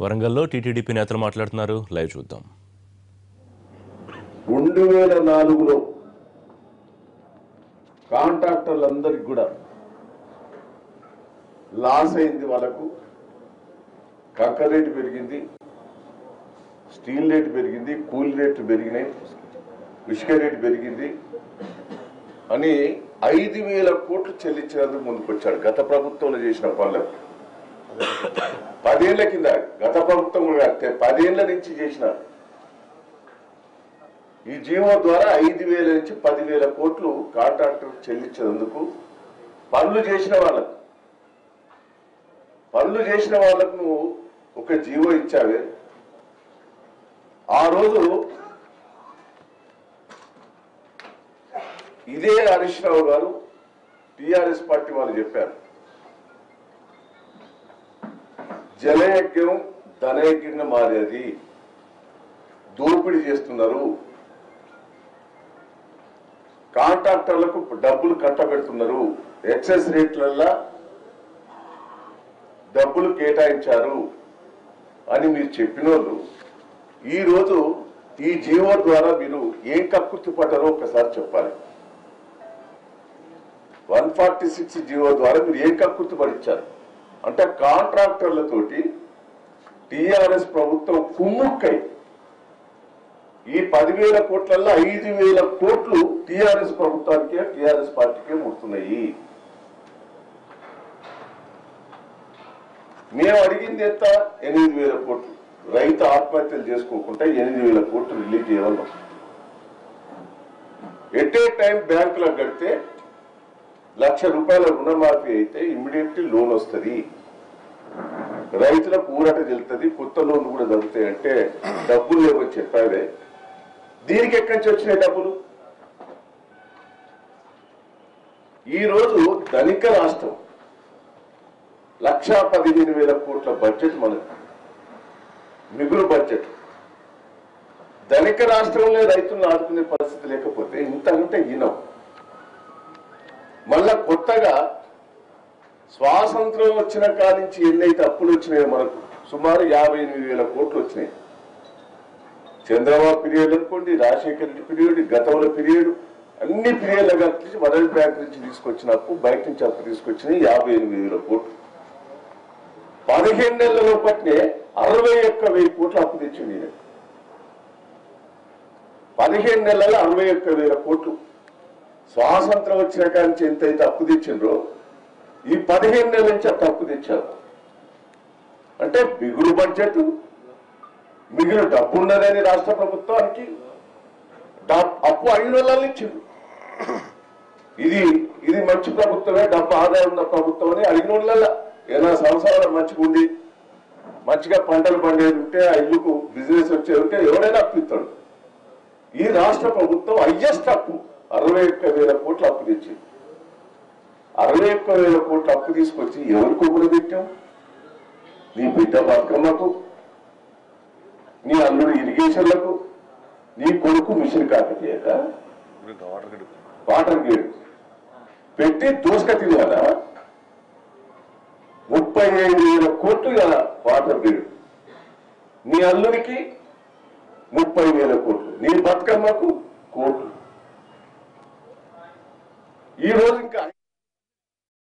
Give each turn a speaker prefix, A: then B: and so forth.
A: వరంగల్లో టీటీడీపీ నేతలు మాట్లాడుతున్నారు. లైవ్ చూద్దాం.
B: 2004లో కాంట్రాక్టర్లందరికీ కూడా లాస్ అయింది. వాళ్ళకు కంకర రేటు పెరిగింది, స్టీల్ రేటు పెరిగింది, కూలీ రేట్లు పెరిగినాయి, ఇసుక రేటు పెరిగింది అని 5,000 కోట్లు చెల్లించినందుకు ముందుకొచ్చాడు. గత ప్రభుత్వంలో చేసిన పనులకు 10 ఏళ్ల కింద, గత ప్రభుత్వం 10 ఏళ్ల నుంచి చేసిన ఈ జీవో ద్వారా 5,000 నుంచి 10,000 కోట్లు కాంట్రాక్టర్ చెల్లించినందుకు పనులు చేసిన వాళ్ళకు నువ్వు ఒక జీవో ఇచ్చావే. ఆ రోజు ఇదే హరీష్ రావు గారు టిఆర్ఎస్ పార్టీ వాళ్ళు చెప్పారు, జలయజ్ఞం ధనయజ్ఞంగా మారేది, దోపిడీ చేస్తున్నారు, కాంట్రాక్టర్లకు డబ్బులు కట్టబెడుతున్నారు, ఎక్సెస్ రేట్లల్లా డబ్బులు కేటాయించారు అని మీరు చెప్పిన వాళ్ళు ఈరోజు ఈ జీవో ద్వారా మీరు ఏం కక్కుర్తి పడ్డారో ఒకసారి చెప్పాలి. 146 జీవో ద్వారా మీరు ఏం కక్కుర్తి పడిచ్చారు అంటే కాంట్రాక్టర్లతోటి టిఆర్ఎస్ ప్రభుత్వం కుమ్ముక్కై ఈ 10,000 కోట్లల్లో 5,000 కోట్లు టిఆర్ఎస్ ప్రభుత్వానికే, టిఆర్ఎస్ పార్టీకే ముడుతున్నాయి. మేము అడిగింది ఎంత? 8,000 కోట్లు. రైతు ఆత్మహత్యలు చేసుకోకుండా 8,000 కోట్లు రిలీజ్ చేయవలం. ఎట్ ఏ టైం బ్యాంకులకు కడితే ₹1,00,000 రుణమాఫీ అయితే ఇమ్మీడియట్లీ లోన్ వస్తుంది, రైతులకు ఊరట చెల్లుతుంది, కొత్త లోన్లు కూడా దొరుకుతాయి. అంటే డబ్బులు లేవని చెప్పావే, దీనికి ఎక్కడి నుంచి వచ్చినాయి డబ్బులు? ఈరోజు ధనిక రాష్ట్రం 1,15,000 కోట్ల బడ్జెట్ మనకు, మిగులు బడ్జెట్. ధనిక రాష్ట్రంలో రైతులను ఆదుకునే పరిస్థితి లేకపోతే ఇంతకంటే ఈనం. మళ్ళా కొత్తగా స్వాతంత్రం వచ్చిన కాడి నుంచి ఎన్నైతే అప్పులు వచ్చినాయో మనకు సుమారు 58,000 కోట్లు వచ్చినాయి. చంద్రబాబు పీరియడ్ అనుకోండి, రాజశేఖర రెడ్డి పీరియడ్, గతంలో పీరియడ్, అన్ని పీరియడ్ల కలిసి వరల్డ్ బ్యాంక్ నుంచి తీసుకొచ్చిన అప్పు, బయట నుంచి అప్పు తీసుకొచ్చినాయి 58,000 కోట్లు. 15 నెలలలో పట్టినే 61,000 కోట్లు అప్పు తెచ్చింది. 15 నెలల 61,000 కోట్లు. స్వాతంత్రం వచ్చిన కాడి నుంచి ఎంతైతే అప్పు తెచ్చిండ్రో ఈ 15 నెలల నుంచి అంత అప్పు తెచ్చారు. అంటే మిగులు బడ్జెట్, మిగిలిన డబ్బు ఉన్నదని రాష్ట్ర ప్రభుత్వానికి అప్పు 5 నెలలు ఇచ్చింది. ఇది మంచి ప్రభుత్వమే, డబ్బు ఆదాయం ఉన్న ప్రభుత్వం అని 5 నెలల ఏదైనా సంవత్సరాలు మంచిగా ఉండి మంచిగా పంటలు పండేది ఉంటే, ఆ ఇల్లుకు బిజినెస్ వచ్చేది ఉంటే ఎవరైనా అప్పు ఇస్తాడు. ఈ రాష్ట్ర ప్రభుత్వం హైయెస్ట్ అప్పు 61,000 కోట్లు అప్పు తెచ్చింది. 61,000 కోట్లు అప్పు తీసుకొచ్చి ఎవరికి కూడా పెట్టాం? నీ బిడ్డ బతుకమ్మకు, నీ అల్లుడు ఇరిగేషన్లకు, నీ కొడుకు మిషన్ కాకతీయక వాటర్ గేట్ పెట్టి దోసుక తిరిగానా? 35,000 కోట్లు కదా వాటర్ గేట్. నీ అల్లుడికి 30,000 కోట్లు, నీ బతుకమ్మకు కోట్లు. ఈ రోజు ఇంకా